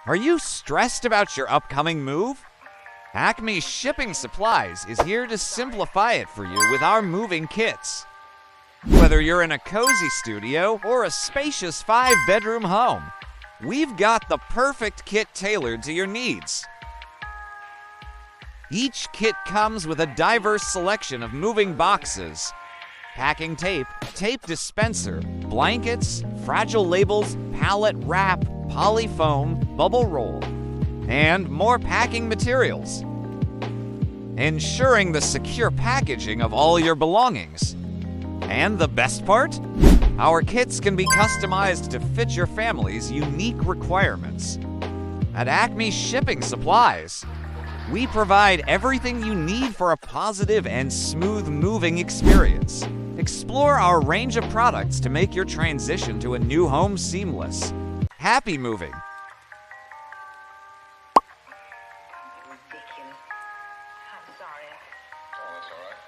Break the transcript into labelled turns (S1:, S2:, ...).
S1: Are you stressed about your upcoming move? ACME Shipping Supplies is here to simplify it for you with our moving kits. Whether you're in a cozy studio or a spacious 5-bedroom home, we've got the perfect kit tailored to your needs. Each kit comes with a diverse selection of moving boxes, packing tape, tape dispenser, blankets, fragile labels, pallet wrap, polyfoam, bubble roll, and more packing materials, ensuring the secure packaging of all your belongings. And the best part? Our kits can be customized to fit your family's unique requirements. At ACME Shipping Supplies, we provide everything you need for a positive and smooth moving experience. Explore our range of products to make your transition to a new home seamless. Happy moving!
S2: Ridiculous. I'm sorry.
S3: Oh, that's all right.